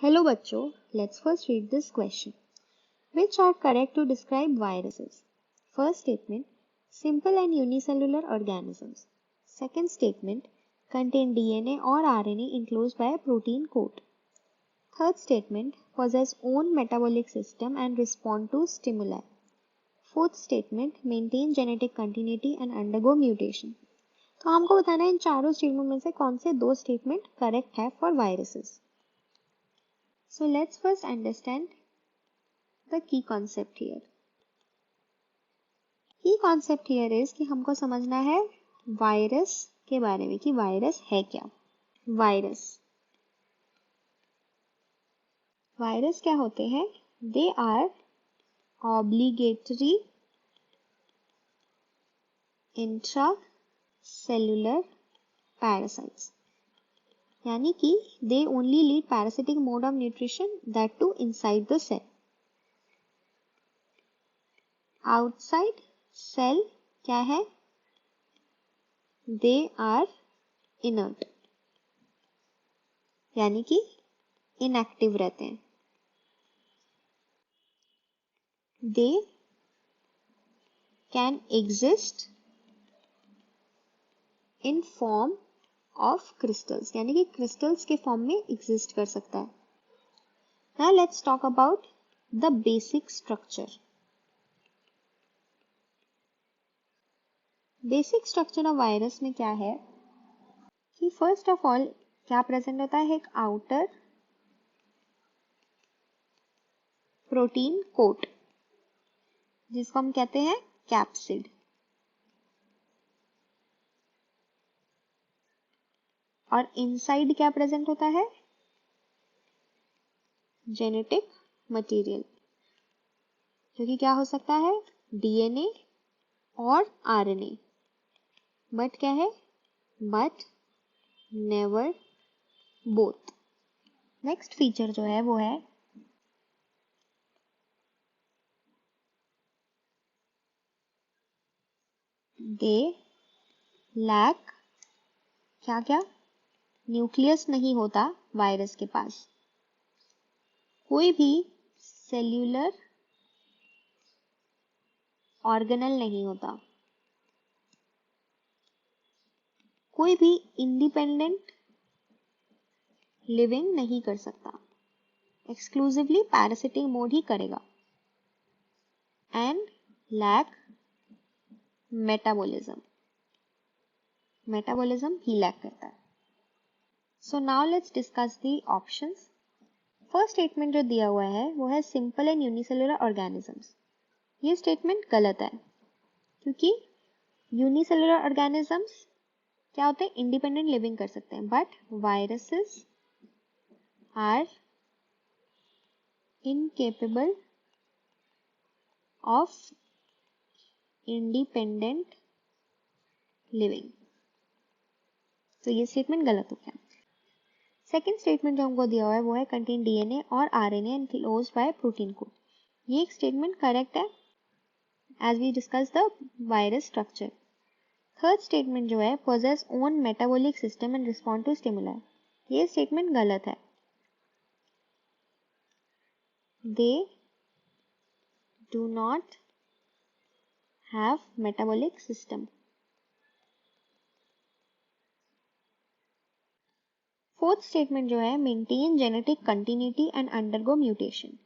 Hello बच्चों, let's first read this question. Which are correct to describe viruses? First statement, simple and unicellular organisms. Second statement, contain DNA or RNA enclosed by a protein coat. Third statement, possess own metabolic system and respond to stimuli. Fourth statement, maintain genetic continuity and undergo mutation. तो हमको बताना है इन चारों statement में से कौन से दो स्टेटमेंट करेक्ट है for viruses. So let's first understand the key concept here. Key concept here is कि हमको समझना है वायरस के बारे में कि वायरस है क्या. वायरस क्या होते हैं? They are obligatory intracellular parasites. यानी कि they only lead parasitic mode of nutrition, that too inside the cell. Outside cell क्या है? They are inert. यानी कि inactive रहते हैं. They can exist in form of crystals. यानी कि crystals के form में exist कर सकता है. Now let's talk about the basic structure. Basic structure of virus में क्या है कि फर्स्ट ऑफ ऑल क्या प्रेजेंट होता है? एक आउटर प्रोटीन कोट जिसको हम कहते हैं कैप्सिड. और इनसाइड क्या प्रेजेंट होता है? जेनेटिक मटेरियल, जो कि क्या हो सकता है? डीएनए और आरएनए. बट क्या है? But never both. Next feature जो है वो है दे लैक क्या क्या? न्यूक्लियस नहीं होता वायरस के पास. कोई भी सेल्यूलर ऑर्गेनल नहीं होता. कोई भी इंडिपेंडेंट लिविंग नहीं कर सकता. एक्सक्लूसिवली पैरासिटिक मोड ही करेगा. एंड लैक मेटाबॉलिज्म ही लैक करता है. So now let's discuss the options. First statement जो दिया हुआ है वो है सिंपल एंड यूनिसेलुलर ऑर्गेनिजम्स. ये स्टेटमेंट गलत है क्योंकि यूनिसेलुलर ऑर्गेनिजम्स क्या होते हैं? इंडिपेंडेंट लिविंग कर सकते हैं. But viruses are incapable of independent living. तो ये स्टेटमेंट गलत हो गया. सेकेंड स्टेटमेंट जो हमको दिया हुआ है वो है कंटेन डीएनए और RNA enclosed by protein coat. ये एक स्टेटमेंट करेक्ट है as we discuss the virus structure. Third statement जो है possess own metabolic system and respond to stimuli. ये स्टेटमेंट गलत है. They do not have metabolic system. Fourth statement जो है maintain genetic continuity and undergo mutation.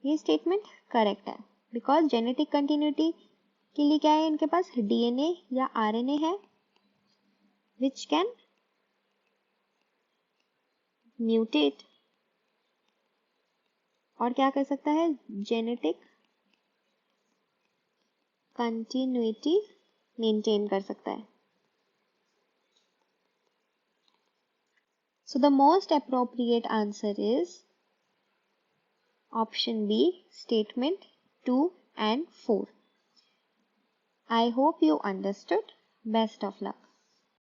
ये statement correct है because genetic continuity के लिए क्या है? इनके पास डीएनए या आरएनए है विच कैन म्यूटेट और क्या कर सकता है? जेनेटिक कंटिन्यूटी मेंटेन कर सकता है. So the most appropriate answer is option B, statement 2 and 4. I hope you understood. Best of luck.